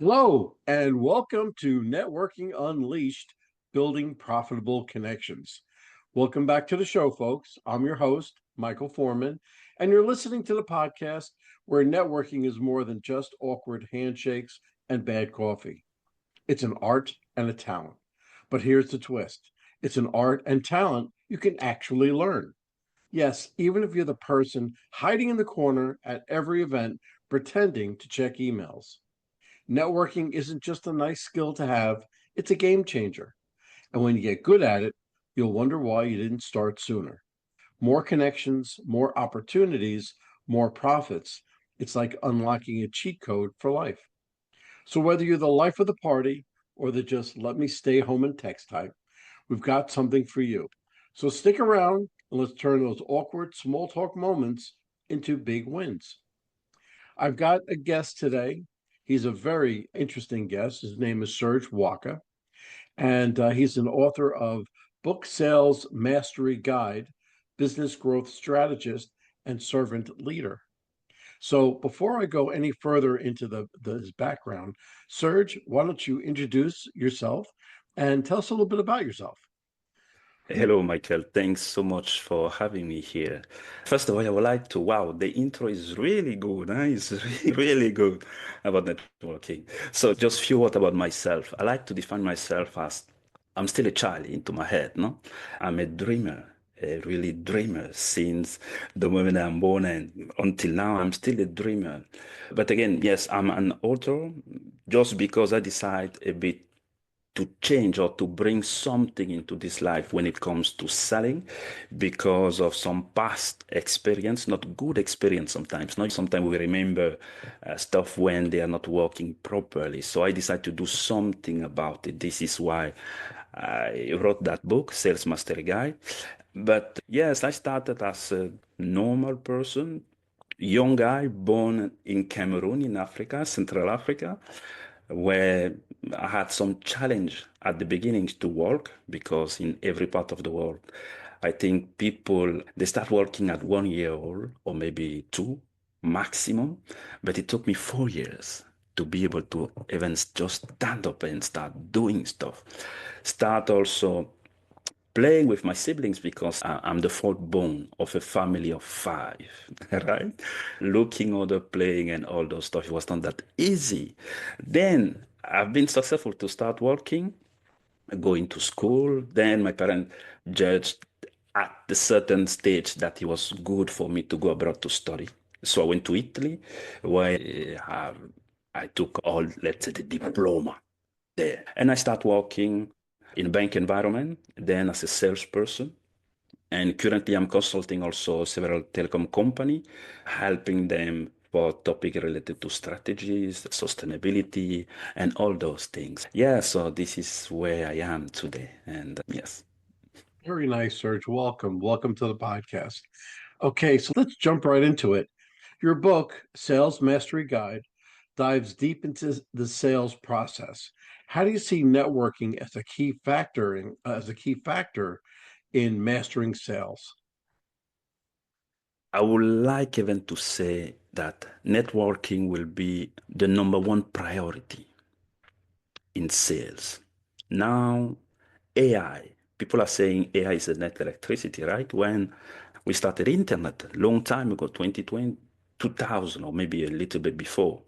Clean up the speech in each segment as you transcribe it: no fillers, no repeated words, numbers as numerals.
Hello, and welcome to Networking Unleashed, Building Profitable Connections. Welcome back to the show, folks. I'm your host, Michael Forman, and you're listening to the podcast where networking is more than just awkward handshakes and bad coffee. It's an art and a talent. But here's the twist: it's an art and talent you can actually learn. Yes, even if you're the person hiding in the corner at every event pretending to check emails. Networking isn't just a nice skill to have, it's a game changer. And when you get good at it, you'll wonder why you didn't start sooner. More connections, more opportunities, more profits. It's like unlocking a cheat code for life. So whether you're the life of the party or the just let me stay home and text type, we've got something for you. So stick around and let's turn those awkward small talk moments into big wins. I've got a guest today. He's a very interesting guest. His name is Serge Wacka, and he's an author of Book Sales Mastery Guide, Business Growth Strategist, and Servant Leader. So before I go any further into his background, Serge, why don't you introduce yourself and tell us a little bit about yourself? Hello, Michael. Thanks so much for having me here. First of all, I would like to, wow, the intro is really good. Huh? It's really good about networking. So just few words about myself. I like to define myself as I'm still a child into my head, no? I'm a dreamer, a really dreamer since the moment I'm born and until now, I'm still a dreamer. But again, yes, I'm an author just because I decide a bit to change or to bring something into this life when it comes to selling because of some past experience, not good experience sometimes. Not sometimes we remember stuff when they are not working properly. So I decided to do something about it. This is why I wrote that book, Sales Mastery Guide. But yes, I started as a normal person, young guy born in Cameroon, in Africa, Central Africa, where I had some challenge at the beginnings to work because in every part of the world, I think people they start working at 1 year old or maybe two maximum, but it took me 4 years to be able to even just stand up and start doing stuff. Start also playing with my siblings because I'm the fourth born of a family of five, right? Looking other playing and all those stuff, it was not that easy. Then I've been successful to start working, going to school. Then my parents judged at a certain stage that it was good for me to go abroad to study. So I went to Italy, where I took all, let's say, the diploma there. And I start working in a bank environment, then as a salesperson. And currently I'm consulting also several telecom company, helping them for topic related to strategies, sustainability, and all those things. Yeah, so this is where I am today. And yes. Very nice, Serge. Welcome. Welcome to the podcast. Okay, so let's jump right into it. Your book, Sales Mastery Guide, dives deep into the sales process. How do you see networking as a key factor in mastering sales? I would like even to say that networking will be the number one priority in sales. Now, AI, people are saying AI is the net electricity, right? When we started internet a long time ago, 2020, 2000, or maybe a little bit before,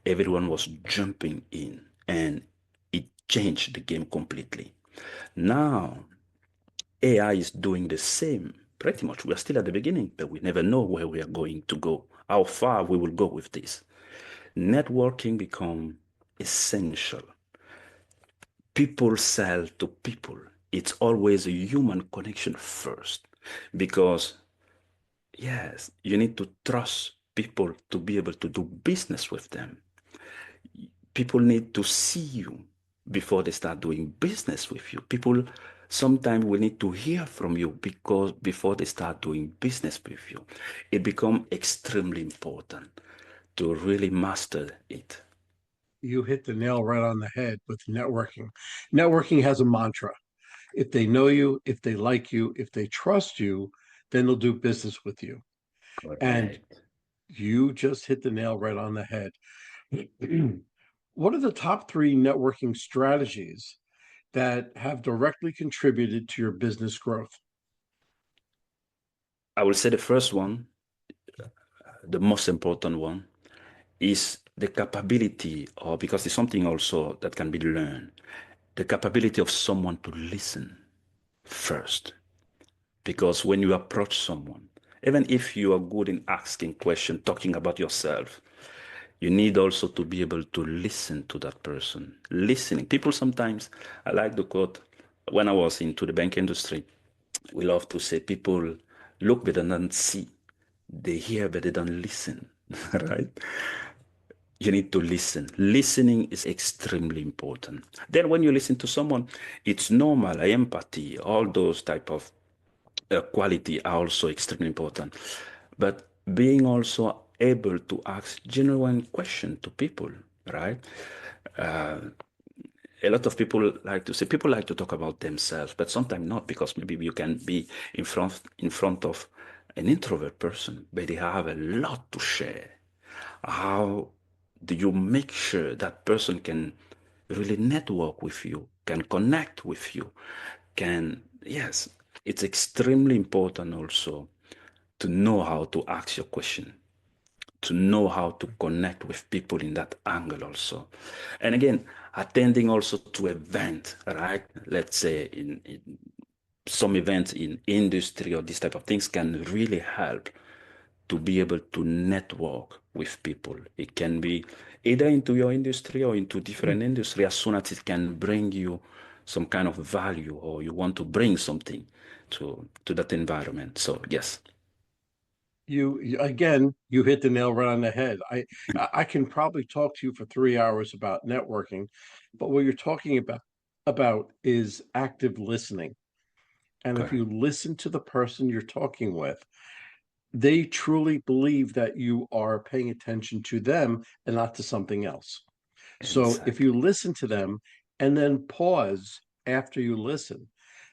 everyone was jumping in and it changed the game completely. Now, AI is doing the same. Pretty much, we are still at the beginning, but we never know where we are going to go, how far we will go with this. Networking become essential. People sell to people. It's always a human connection first because, yes, you need to trust people to be able to do business with them. People need to see you before they start doing business with you. People sometimes will need to hear from you because before they start doing business with you. It becomes extremely important to really master it. You hit the nail right on the head with networking. Networking has a mantra. If they know you, if they like you, if they trust you, then they'll do business with you. And Correct. you just hit the nail right on the head. What are the top three networking strategies that have directly contributed to your business growth? I will say the first one, the most important one, is the capability, or because it's something also that can be learned, the capability of someone to listen first. Because when you approach someone, even if you are good in asking questions, talking about yourself, you need also to be able to listen to that person. Listening. People sometimes, I like the quote, when I was into the bank industry, we love to say people look but they don't see. They hear but they don't listen, right? You need to listen. Listening is extremely important. Then when you listen to someone, it's normal, empathy, all those type of quality are also extremely important. But being also able to ask genuine questions to people, right? Uh, a lot of people like to talk about themselves, but sometimes not, because maybe you can be in front of an introvert person, but they have a lot to share. How do you make sure that person can really network with you, can connect with you, can, yes, it's extremely important also to know how to ask your question, to know how to connect with people in that angle also. And again, attending also to event, right? Let's say in some events in industry or this type of things can really help to be able to network with people. It can be either into your industry or into different industry, as soon as it can bring you some kind of value, or you want to bring something to that environment. So yes. Again, you hit the nail right on the head. I can probably talk to you for 3 hours about networking, but what you're talking about is active listening. And if you Correct. listen to the person you're talking with, they truly believe that you are paying attention to them and not to something else. So if Exactly. you listen to them and then pause after you listen,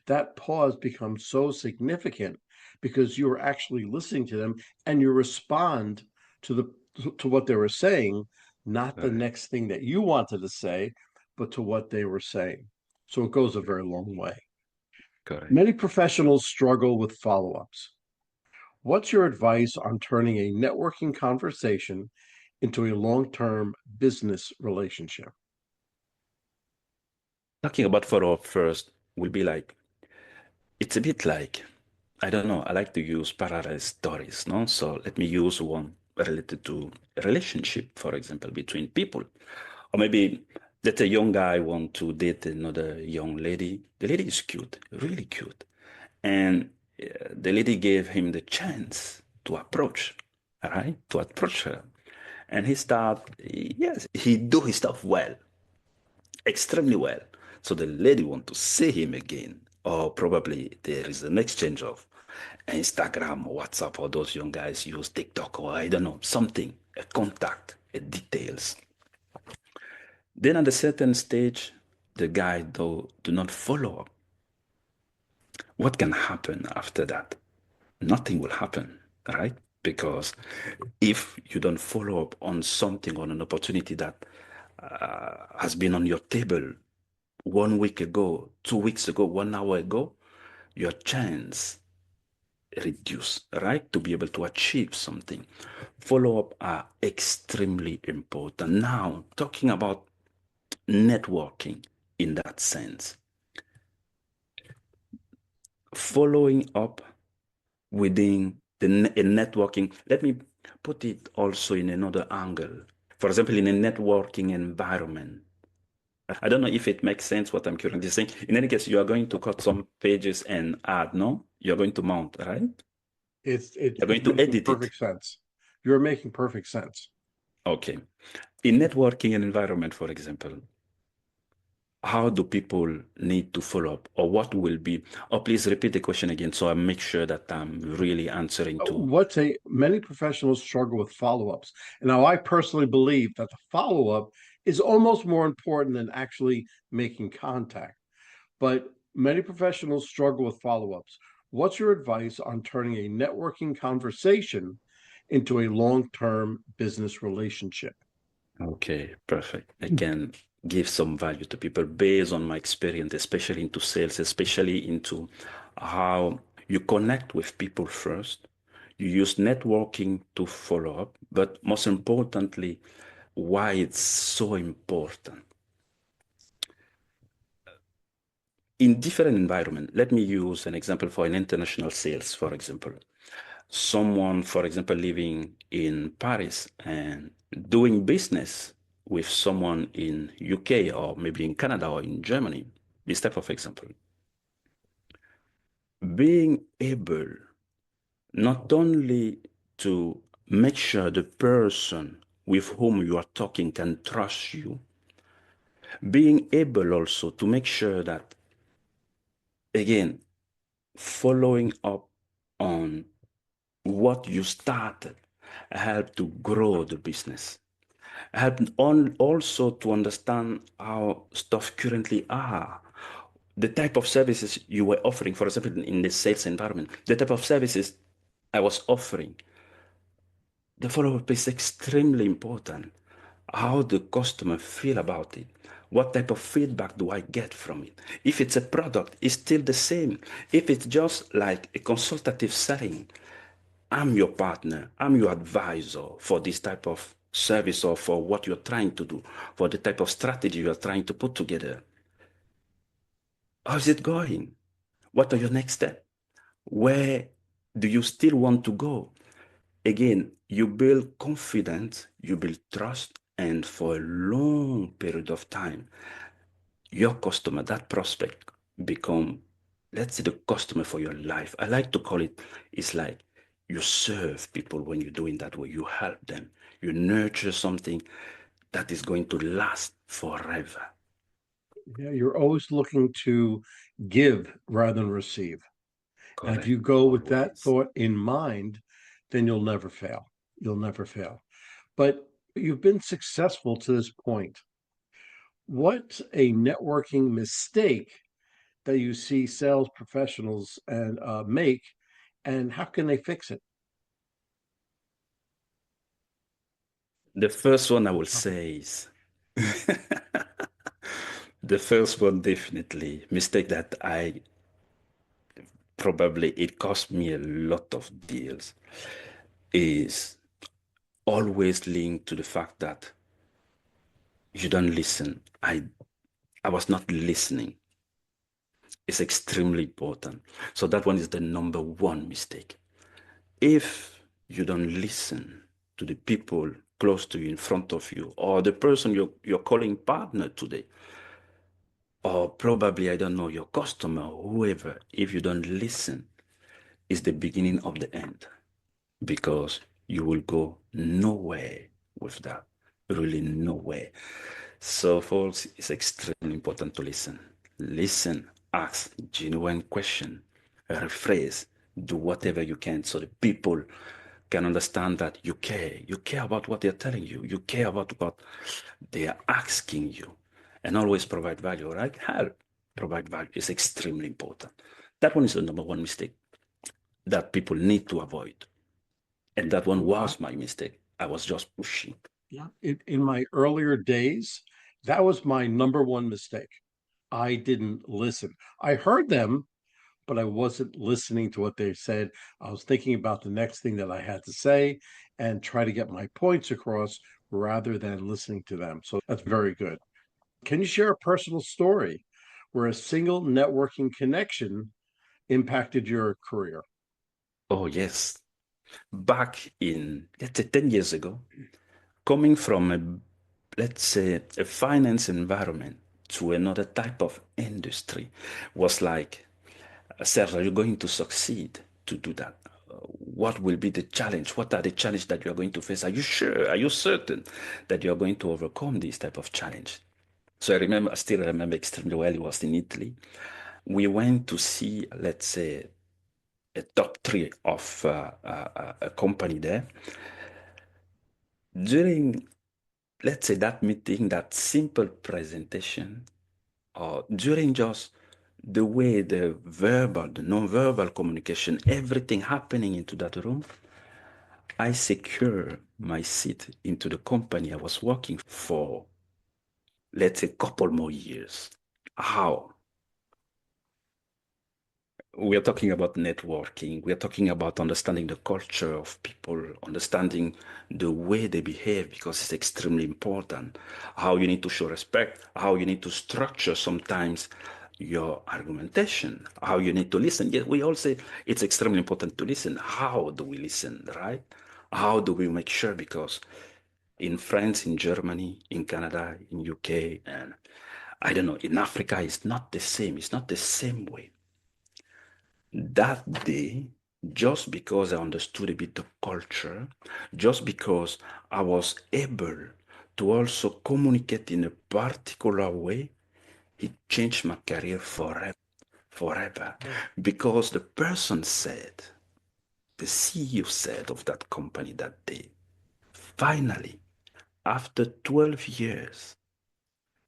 that pause becomes so significant because you're actually listening to them and you respond to to what they were saying, not the Correct. next thing that you wanted to say, but to what they were saying. So it goes a very long way. Correct. Many professionals struggle with follow-ups. What's your advice on turning a networking conversation into a long-term business relationship? Talking about follow-up first will be like, it's a bit like, I don't know, I like to use parallel stories, no? So let me use one related to a relationship, for example, between people. Or maybe that a young guy want to date another young lady. The lady is cute, really cute. And the lady gave him the chance to approach, all right? To approach her. And he start, yes, he do his stuff well, extremely well. So the lady want to see him again, or probably there is an exchange of Instagram or WhatsApp, or those young guys use TikTok, or I don't know, something, a contact, a details. Then at a certain stage, the guy do not follow up. What can happen after that? Nothing will happen, right? Because if you don't follow up on something, on an opportunity that has been on your table 1 week ago, 2 weeks ago, 1 hour ago, your chance reduce, right? To be able to achieve something. Follow up are extremely important. Now, talking about networking in that sense, following up within networking, let me put it also in another angle. For example, in a networking environment, I don't know if it makes sense what I'm currently saying. In any case, you are going to cut some pages and add, no? You're going to mount, right? You're It's going to making edit it. perfect sense. You're making perfect sense. Okay. In networking environment, for example, how do people need to follow up, or what will be, or please repeat the question again so I make sure that I'm really answering to. What's a Many professionals struggle with follow-ups. Now, I personally believe that the follow-up is almost more important than actually making contact, but many professionals struggle with follow-ups. What's your advice on turning a networking conversation into a long-term business relationship? Okay, perfect. I can give some value to people based on my experience, especially into sales, especially into how you connect with people first. You use networking to follow up, but most importantly, why it's so important. In different environment, let me use an example for an international sales, for example. Someone, for example, living in Paris and doing business with someone in UK or maybe in Canada or in Germany, this type of example. Being able not only to make sure the person with whom you are talking can trust you, being able also to make sure that, again, following up on what you started help to grow the business, help on also to understand how stuff currently are, the type of services you were offering, for example, in the sales environment, the type of services I was offering. The follow-up is extremely important. How the customer feel about it. What type of feedback do I get from it? If it's a product, it's still the same. If it's just like a consultative setting, I'm your partner, I'm your advisor for this type of service or for what you're trying to do, for the type of strategy you're trying to put together. How's it going? What are your next steps? Where do you still want to go? Again, you build confidence, you build trust, and for a long period of time, your customer, that prospect, become, let's say, the customer for your life. I like to call it, it's like you serve people when you're doing that way. You help them. You nurture something that is going to last forever. Yeah, you're always looking to give rather than receive. And if Correct. you go with that Always. thought in mind, then you'll never fail. You'll never fail. But you've been successful to this point. What's a networking mistake that you see sales professionals and make, and how can they fix it? The first one I will say is the first one, definitely mistake that I probably it cost me a lot of deals, is always linked to the fact that you don't listen. I was not listening. It's extremely important. So that one is the number one mistake. If you don't listen to the people close to you, in front of you, or the person you're calling partner today, or probably, I don't know, your customer, whoever, if you don't listen, it's the beginning of the end, because you will go nowhere with that, really nowhere. So, folks, it's extremely important to listen. Listen, ask genuine question, rephrase, do whatever you can so the people can understand that you care. You care about what they're telling you. You care about what they are asking you. And always provide value, right? Help. Provide value is extremely important. That one is the number one mistake that people need to avoid. And that one I, was my mistake. I was just pushing. yeah, in my earlier days, that was my number one mistake. I didn't listen. I heard them, but I wasn't listening to what they said. I was thinking about the next thing that I had to say and try to get my points across rather than listening to them. So that's very good. Can you share a personal story where a single networking connection impacted your career? Oh, yes. Back in, let's say, 10 years ago, coming from let's say, a finance environment to another type of industry was like, Serge, are you going to succeed to do that? What will be the challenge? What are the challenges that you are going to face? Are you sure? Are you certain that you are going to overcome this type of challenge? So I still remember extremely well, it was in Italy. We went to see, let's say, a top three of a company there. During, let's say, that meeting, that simple presentation, or during just the way the verbal, the non-verbal communication, everything happening into that room, I secure my seat into the company I was working for, let's say, a couple more years. How? We are talking about networking. We are talking about understanding the culture of people, understanding the way they behave, because it's extremely important. How you need to show respect, how you need to structure sometimes your argumentation, how you need to listen. Yes, we all say it's extremely important to listen. How do we listen, right? How do we make sure? Because in France, in Germany, in Canada, in UK, and I don't know, in Africa, it's not the same. It's not the same way. That day, just because I understood a bit the culture, just because I was able to also communicate in a particular way, it changed my career forever, forever. Yeah. Because the person said, the CEO said of that company that day, finally, after 12 years,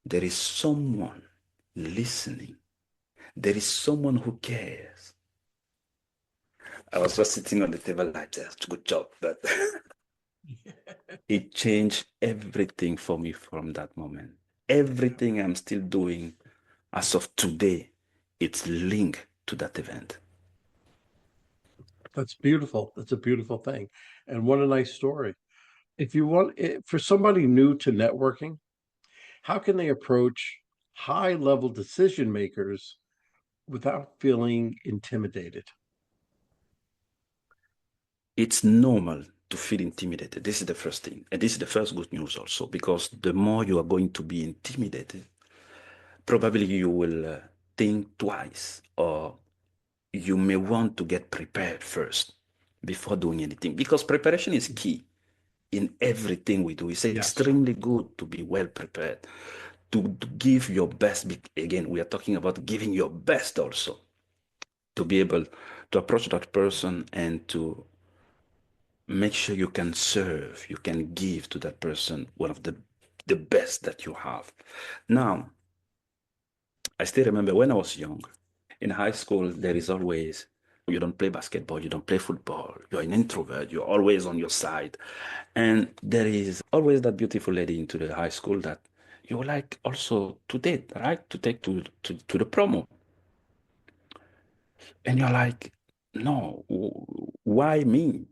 there is someone listening. There is someone who cares. I was just sitting on the table like that. Good job. But it changed everything for me from that moment. Everything I'm still doing as of today, it's linked to that event. That's beautiful. That's a beautiful thing. And what a nice story. If you want, for somebody new to networking, how can they approach high level decision makers without feeling intimidated? It's normal to feel intimidated. This is the first thing. And this is the first good news also, because the more you are going to be intimidated, probably you will think twice, or you may want to get prepared first before doing anything, because preparation is key in everything we do. It's Yes, extremely good to be well prepared, to give your best. Again, we are talking about giving your best also, to be able to approach that person and to make sure you can serve, you can give to that person one of the best that you have. Now, I still remember when I was young, in high school, there is always, you don't play basketball, you don't play football, you're an introvert, you're always on your side. And there is always that beautiful lady into the high school that you like also to date, right? To take to the promo. And you're like, no, why me?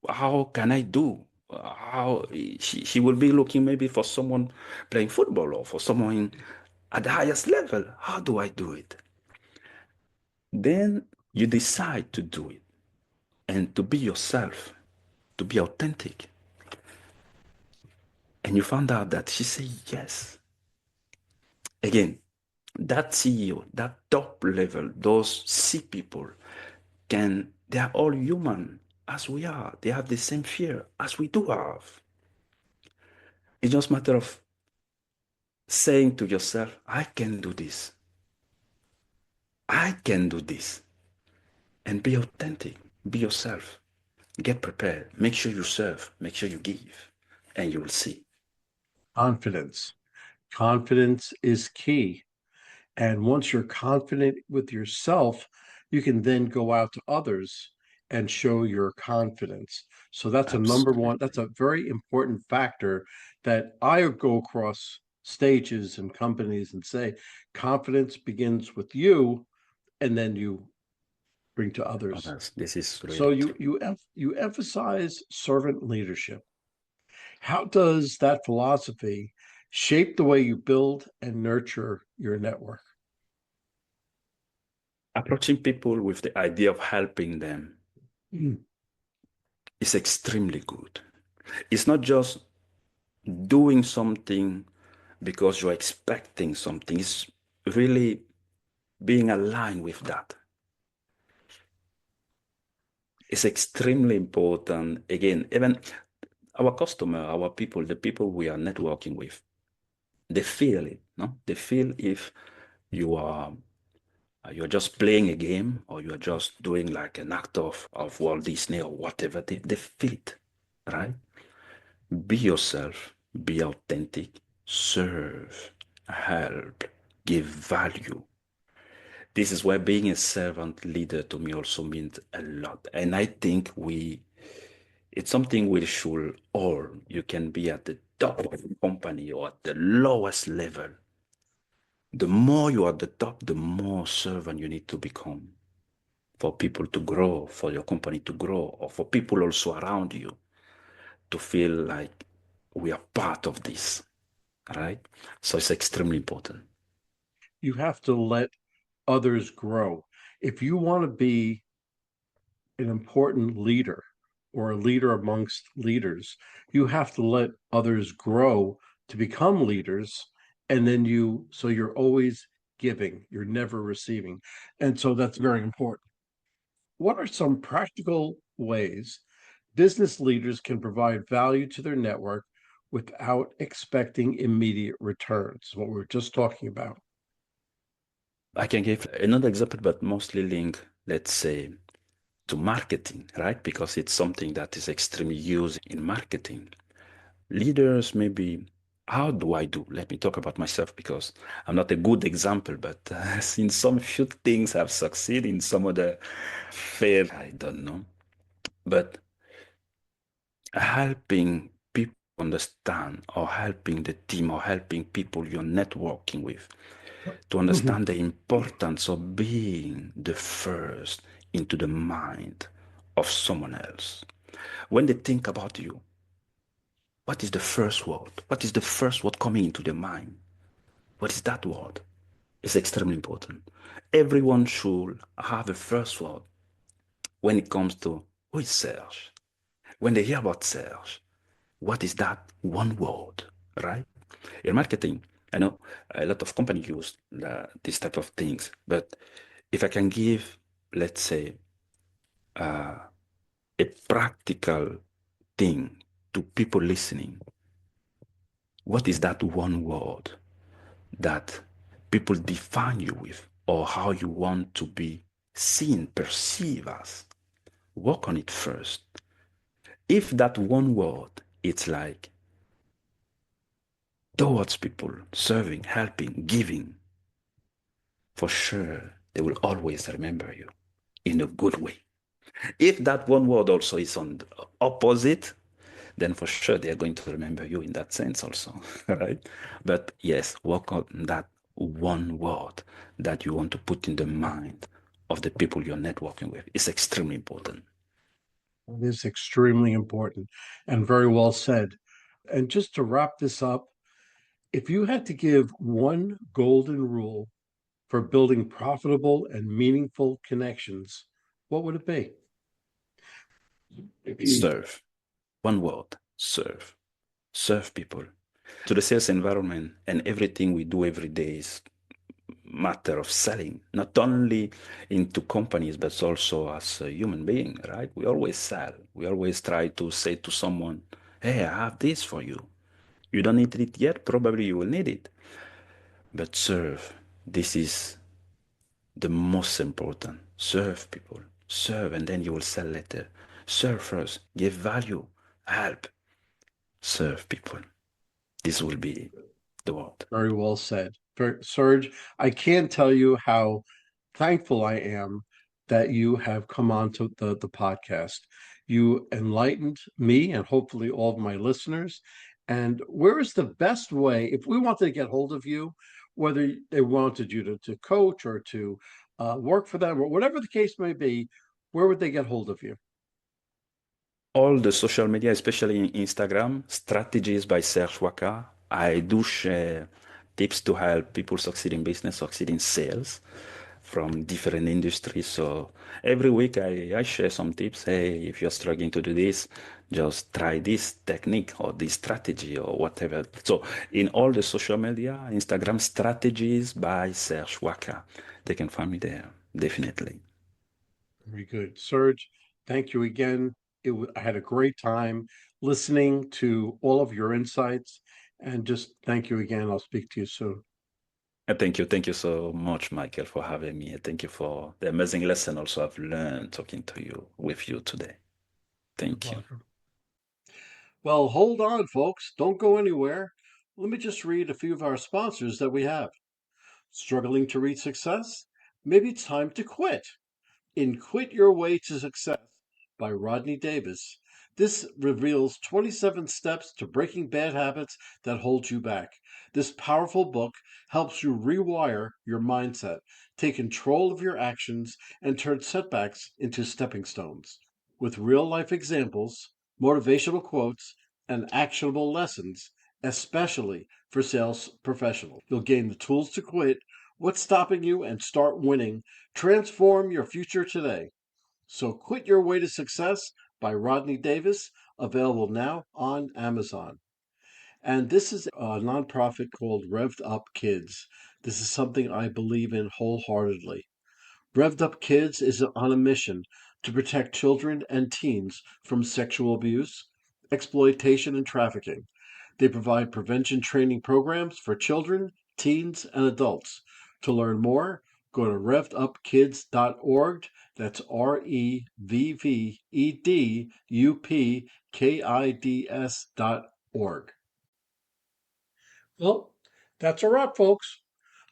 How can I do? How she will be looking maybe for someone playing football or for someone at the highest level. How do I do it? Then you decide to do it and to be yourself, to be authentic. And you found out that she said yes. Again, that CEO, that top level, those C people they are all human as we are. They have the same fear as we do have. It's just a matter of saying to yourself, I can do this. I can do this. And be authentic. Be yourself. Get prepared. Make sure you serve. Make sure you give. And you will see. confidence. Confidence is key. And once you're confident with yourself, you can then go out to others and show your confidence. So that's a number one, that's Absolutely. a very important factor that I go across stages and companies and say confidence begins with you and then you bring to others. Others, this is So really true. you emphasize servant leadership. How does that philosophy shape the way you build and nurture your network? Approaching people with the idea of helping them Mm. is extremely good. It's not just doing something because you're expecting something. It's really being aligned with that. It's extremely important. Again, even our customer, our people, the people we are networking with, they feel it. No, they feel if you are you're just playing a game or you're just doing like an act of Walt Disney or whatever. They feel it, right? Be yourself, be authentic, serve, help, give value. This is why being a servant leader to me also means a lot. And I think It's something we should all, you can be at the top of the company or at the lowest level. The more you are at the top, the more servant you need to become for people to grow, for your company to grow, or for people also around you to feel like we are part of this, right? So it's extremely important. You have to let others grow. If you want to be an important leader or a leader amongst leaders, you have to let others grow to become leaders. And then so you're always giving, you're never receiving. And so that's very important. What are some practical ways business leaders can provide value to their network without expecting immediate returns? What we were just talking about. I can give another example, but mostly linked, let's say, to marketing, right? Because it's something that is extremely used in marketing. Leaders, maybe, how do I do? Let me talk about myself because I'm not a good example, but in some few things I've succeeded, in some other fail, I don't know. But helping people understand or helping the team or helping people you're networking with to understand the importance of being the first into the mind of someone else. When they think about you, what is the first word? What is the first word coming into their mind? What is that word? It's extremely important. Everyone should have a first word when it comes to who is Serge. When they hear about Serge, what is that one word, right? In marketing, I know a lot of companies use this type of things, but if I can give, let's say, uh, a practical thing to people listening, what is that one word that people define you with, or how you want to be seen, perceived as? Work on it first. If that one word, it's like towards people, serving, helping, giving, for sure they will always remember you in a good way. If that one word also is on the opposite, then for sure they are going to remember you in that sense also, right? But yes, work on that one word that you want to put in the mind of the people you're networking with. It's extremely important. It is extremely important and very well said. And just to wrap this up, if you had to give one golden rule for building profitable and meaningful connections, what would it be? Serve. One word, serve. Serve people. To the sales environment and everything we do every day is matter of selling, not only into companies, but also as a human being, right? We always sell. We always try to say to someone, hey, I have this for you. You don't need it yet, probably you will need it. But serve. This is the most important. Serve people. Serve, and then you will sell later. Serve first. Give value. Help. Serve people. This will be the word. Very well said. Serge, I can't tell you how thankful I am that you have come on to the podcast. You enlightened me and hopefully all of my listeners. And where is the best way, if we wanted to get hold of you, whether they wanted you to coach or to work for them or whatever the case may be, where would they get hold of you? All the social media, especially in Instagram, Strategies by Serge Wacka. I do share tips to help people succeed in business, succeed in sales from different industries. So every week I share some tips. Hey, if you're struggling to do this, just try this technique or this strategy or whatever. So in all the social media, Instagram, Strategies by Serge Wacka. They can find me there, definitely. Very good. Serge, thank you again. I had a great time listening to all of your insights and just thank you again. I'll speak to you soon. Thank you. Thank you so much, Michael, for having me. Thank you for the amazing lesson also I've learned talking to you with you today. You're Thank you. welcome. Well, hold on, folks. Don't go anywhere. Let me just read a few of our sponsors that we have. Struggling to reach success? Maybe it's time to quit. In Quit Your Way to Success by Rodney Davis, This reveals 27 steps to breaking bad habits that hold you back. This powerful book helps you rewire your mindset, take control of your actions, and turn setbacks into stepping stones. With real life examples, motivational quotes, and actionable lessons, especially for sales professionals, you'll gain the tools to quit what's stopping you and start winning. Transform your future today. So Quit Your Way to Success by Rodney Davis, available now on Amazon. And this is a nonprofit called Revved Up Kids. This is something I believe in wholeheartedly. Revved Up Kids is on a mission to protect children and teens from sexual abuse, exploitation, and trafficking. They provide prevention training programs for children, teens, and adults. To learn more, go to revvedupkids.org. That's REVVEDUPKIDS.org. Well, that's a wrap, folks.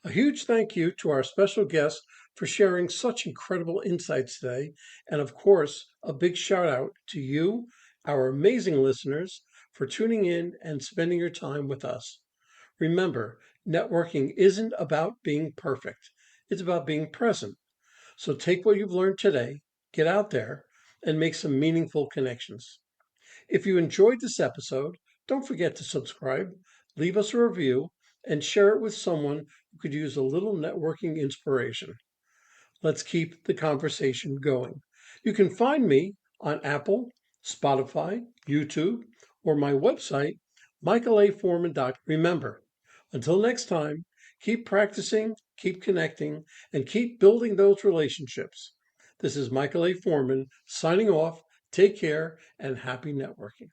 A huge thank you to our special guest for sharing such incredible insights today. And of course, a big shout out to you, our amazing listeners, for tuning in and spending your time with us. Remember, networking isn't about being perfect, it's about being present. So take what you've learned today, get out there, and make some meaningful connections. If you enjoyed this episode, don't forget to subscribe, leave us a review, and share it with someone who could use a little networking inspiration. Let's keep the conversation going. You can find me on Apple, Spotify, YouTube, or my website, michaelaforman.com. Remember, until next time, keep practicing, keep connecting, and keep building those relationships. This is Michael A. Forman signing off. Take care and happy networking.